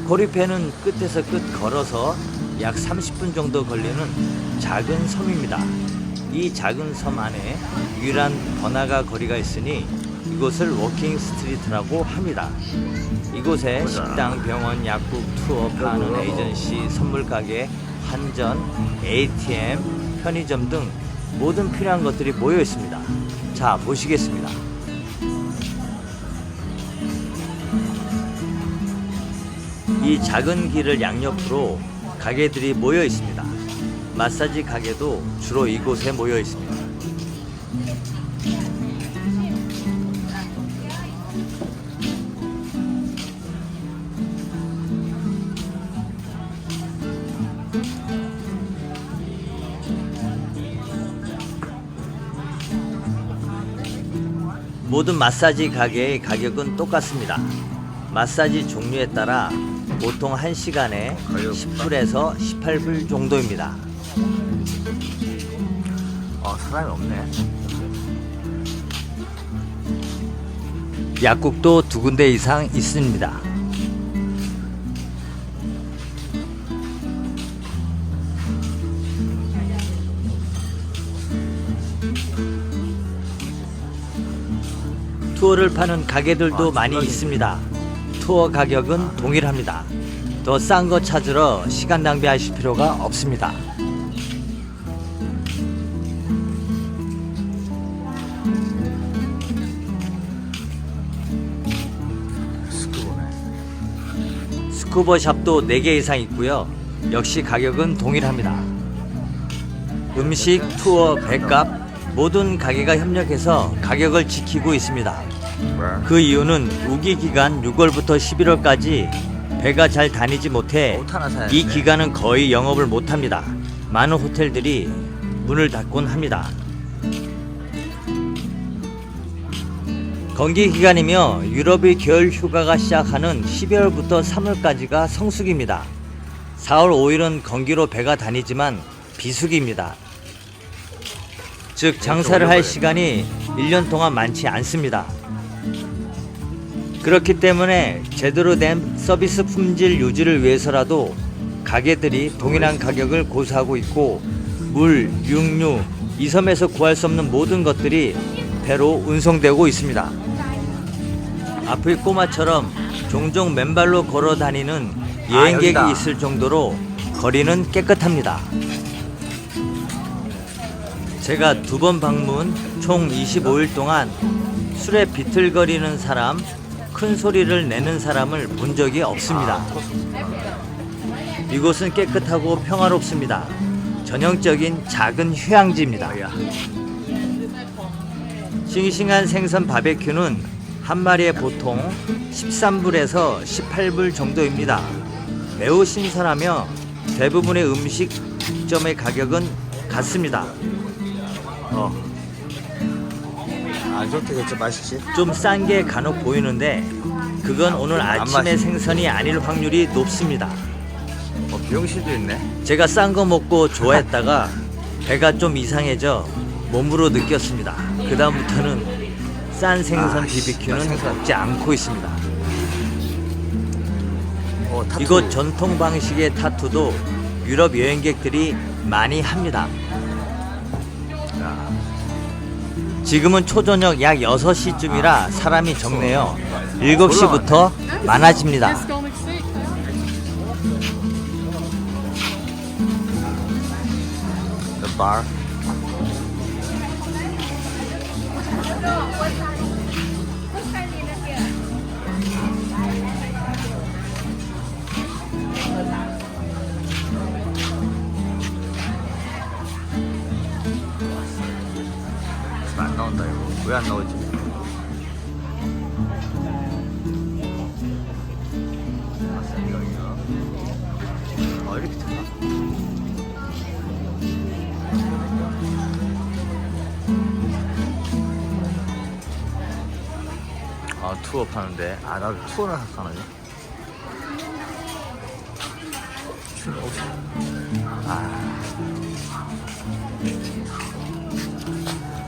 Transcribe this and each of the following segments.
고리페는 끝에서 끝 걸어서 약 30분 정도 걸리는 작은 섬입니다. 이 작은 섬 안에 유일한 번화가 거리가 있으니 이곳을 워킹 스트리트라고 합니다. 이곳에 식당, 병원, 약국, 투어 파는 에이전시, 선물 가게, 환전, ATM, 편의점 등 모든 필요한 것들이 모여 있습니다. 자, 보시겠습니다. 이 작은 길을 양옆으로 가게들이 모여 있습니다. 마사지 가게도 주로 이곳에 모여 있습니다. 모든 마사지 가게의 가격은 똑같습니다. 마사지 종류에 따라 보통 1시간에 10불에서 18불 정도입니다. 사람이 없네. 약국도 2군데 이상 있습니다. 투어를 파는 가게들도 많이 있습니다. 투어 가격은 동일합니다. 더 싼 거 찾으러 시간 낭비하실 필요가 없습니다. 스쿠버 샵도 4개 이상 있고요. 역시 가격은 동일합니다. 음식, 투어, 배값 모든 가게가 협력해서 가격을 지키고 있습니다. 그 이유는 우기 기간 6월부터 11월까지 배가 잘 다니지 못해 이 기간은 거의 영업을 못합니다. 많은 호텔들이 문을 닫곤 합니다. 건기 기간이며 유럽의 겨울 휴가가 시작하는 12월부터 3월까지가 성수기입니다. 4월 5일은 건기로 배가 다니지만 비수기입니다. 즉 장사를 할 시간이 1년 동안 많지 않습니다. 그렇기 때문에 제대로 된 서비스 품질 유지를 위해서라도 가게들이 동일한 가격을 고수하고 있고, 물, 육류, 이 섬에서 구할 수 없는 모든 것들이 배로 운송되고 있습니다. 앞의 꼬마처럼 종종 맨발로 걸어 다니는 여행객이 있을 정도로 거리는 깨끗합니다. 제가 2번 방문, 총 25일 동안 술에 비틀거리는 사람, 큰 소리를 내는 사람을 본 적이 없습니다. 이곳은 깨끗하고 평화롭습니다. 전형적인 작은 휴양지입니다. 싱싱한 생선 바베큐는 한 마리에 보통 13불에서 18불 정도입니다. 매우 신선하며 대부분의 음식점의 가격은 같습니다. 안 좋겠지, 맛있지? 좀 싼 게 간혹 보이는데 그건 오늘 아침에 생선이 아닐 확률이 높습니다. 미용실도 있네. 제가 싼 거 먹고 좋아했다가 배가 좀 이상해져 몸으로 느꼈습니다. 그 다음부터는 싼 생선 BBQ는 먹지 않고 있습니다. 이곳 전통 방식의 타투도 유럽 여행객들이 많이 합니다. 지금은 초저녁 약 6시쯤이라 사람이 적네요. 7시부터 많아집니다. The bar. 안 나온다 이거. 왜 안 나오지? 이렇게 되나? 투어 파는데. 나도 투어를 하네.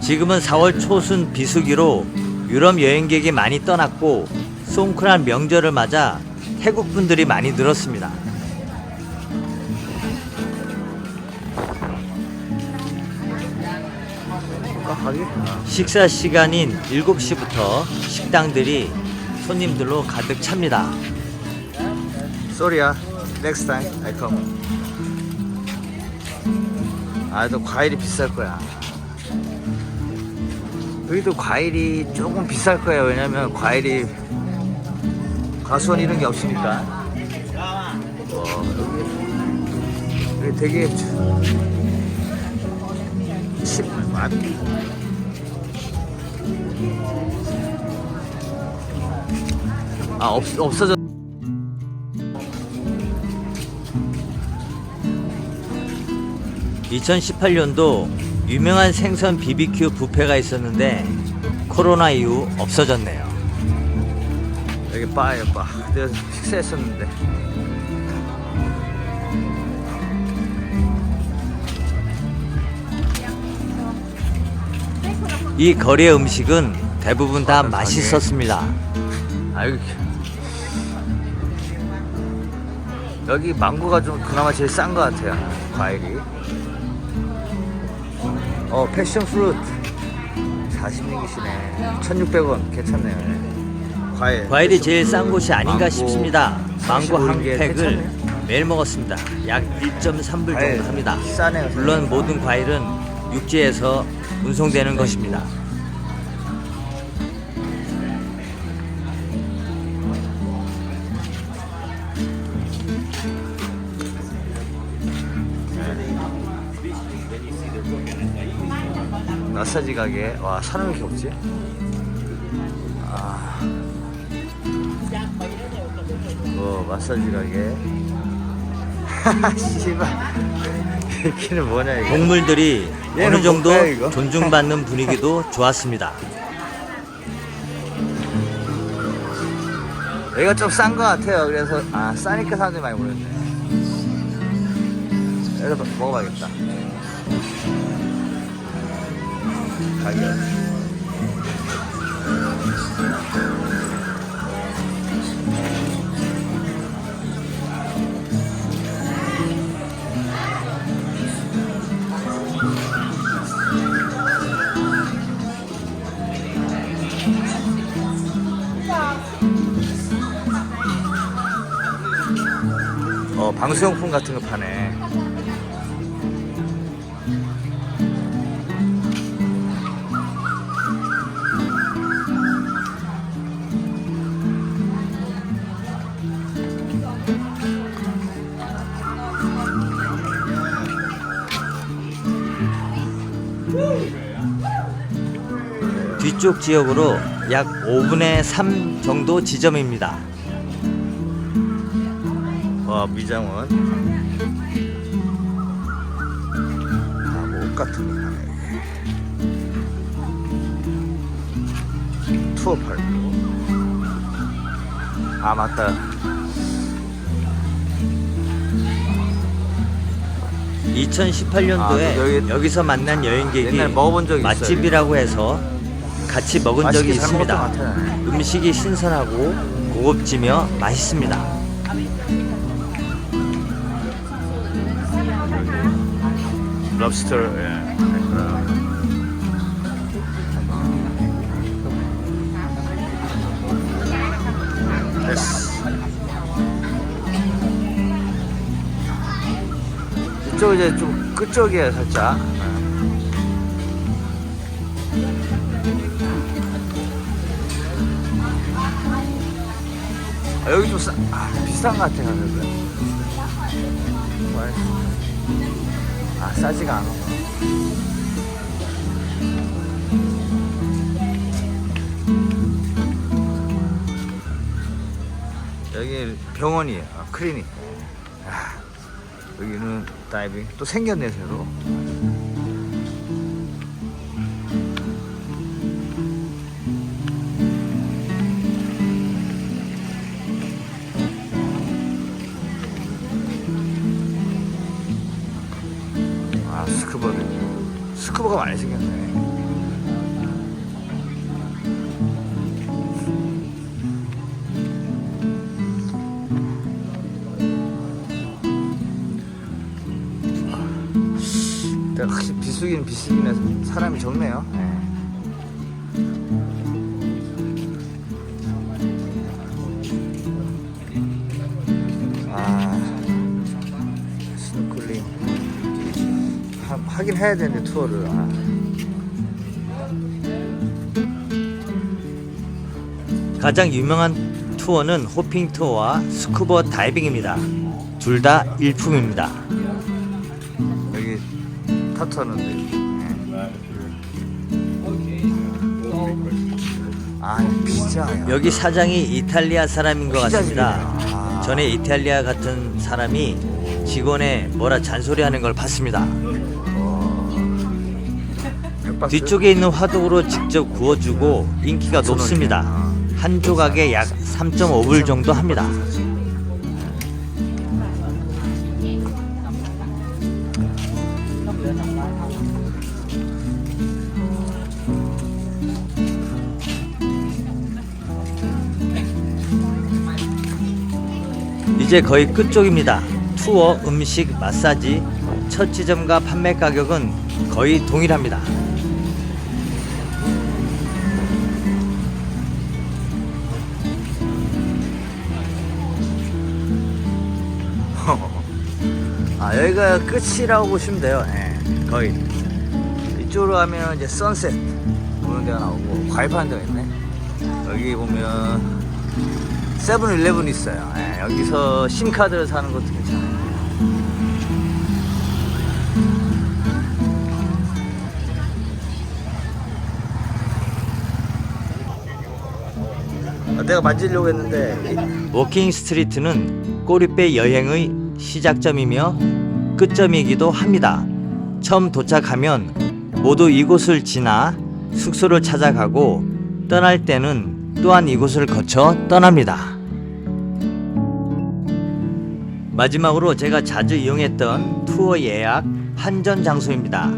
지금은 4월 초순 비수기로 유럽 여행객이 많이 떠났고 송크란 명절을 맞아 태국 분들이 많이 늘었습니다. 가기? 식사 시간인 7시부터 식당들이 손님들로 가득 찹니다. Sorry야. Next time I come. 또 과일이 비쌀 거야. 여기도 과일이 조금 비쌀 거예요. 왜냐면 과일이 과수원 이런 게 없으니까. 여기 되게 없어졌. 2018년도 유명한 생선 BBQ 뷔페가 있었는데 코로나 이후 없어졌네요. 여기 바예요, 바. 그때 식사했었는데. 이 거리의 음식은 대부분 다 맛있었습니다. 여기 망고가 좀 그나마 제일 싼 것 같아요. 과일이. 패션 프루트 40링이시네. 1,600원 괜찮네요. 과일이 제일 싼 곳이 아닌가 망고, 싶습니다. 망고 한 45개 팩을 괜찮네. 매일 먹었습니다. 약 1.3불 과일 정도 합니다. 싸네요. 물론 모든 과일은 육지에서 운송되는 것입니다. 마사지 가게. 와, 사람이 이렇게 없지? 마사지 가게. 씨발. 이렇게는 뭐냐 이거. 동물들이 얘는 어느 정도 뭘까요, 이거? 존중받는 분위기도 좋았습니다. 여기가 좀 싼 것 같아요. 그래서 싸니까 사람들이 많이 모였네. 여기서 먹어봐야겠다. 가격. 방수용품 같은 거 파네. 뒤쪽 지역으로 약 5분의 3 정도 지점입니다. 와, 미장원. 뭐 옷 같은 거 파네. 투어 팔고. 맞다. 2018년도에 여기서 만난 여행객이 옛날에 먹어본 적이 있어요. 맛집이라고 해서 같이 먹은 적이 맛있게 잘 먹었던 있습니다. 것 같아요. 음식이 신선하고 고급지며 맛있습니다. 럽스터. 됐어. 이쪽 이제 좀 끝쪽이에요, 살짝. 여기 좀 비싼 것 같아, 가격은. 싸지가 않아. 여기 병원이에요. 클리닉. 여기는 다이빙. 또 생겼네, 새로. 스쿠버가 많이 생겼네. 확실히 비수기는 비수기네. 사람이 적네요. 네. 스노클링 하긴 해야 되는데 투어를. 가장 유명한 투어는 호핑 투어와 스쿠버 다이빙입니다. 둘 다 일품입니다. 여기 타투하는데. 피자야. 여기 사장이 이탈리아 사람인 것 같습니다. 피자집이네요. 전에 이탈리아 같은 사람이 직원에 뭐라 잔소리하는 걸 봤습니다. 백박스? 뒤쪽에 있는 화덕으로 직접 구워주고 인기가 높습니다. 한 조각에 약 3.5불 정도 합니다. 이제 거의 끝쪽입니다. 투어, 음식, 마사지, 첫 지점과 판매 가격은 거의 동일합니다. 여기가 끝이라고 보시면 돼요. 거의 이쪽으로 가면 이제 선셋 보는 데가 나오고 과일 파는 데가 있네. 여기 보면 세븐일레븐 있어요. 여기서 심카드를 사는 것도 괜찮아요. 내가 만지려고 했는데 워킹 스트리트는 꼬리배 여행의 시작점이며 끝점이기도 합니다. 처음 도착하면 모두 이곳을 지나 숙소를 찾아가고 떠날 때는 또한 이곳을 거쳐 떠납니다. 마지막으로 제가 자주 이용했던 투어 예약 한전 장소입니다.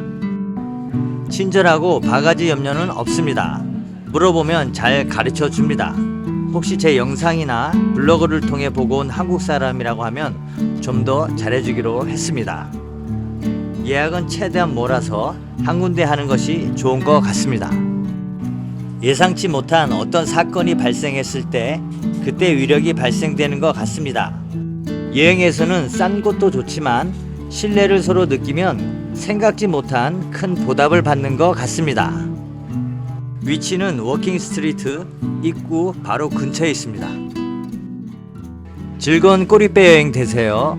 친절하고 바가지 염려는 없습니다. 물어보면 잘 가르쳐 줍니다. 혹시 제 영상이나 블로그를 통해 보고 온 한국 사람이라고 하면 좀 더 잘해주기로 했습니다. 예약은 최대한 몰아서 한 군데 하는 것이 좋은 것 같습니다. 예상치 못한 어떤 사건이 발생했을 때 그때 위력이 발생되는 것 같습니다. 여행에서는 싼 곳도 좋지만 신뢰를 서로 느끼면 생각지 못한 큰 보답을 받는 것 같습니다. 위치는 워킹 스트리트 입구 바로 근처에 있습니다. 즐거운 꼬리배 여행 되세요.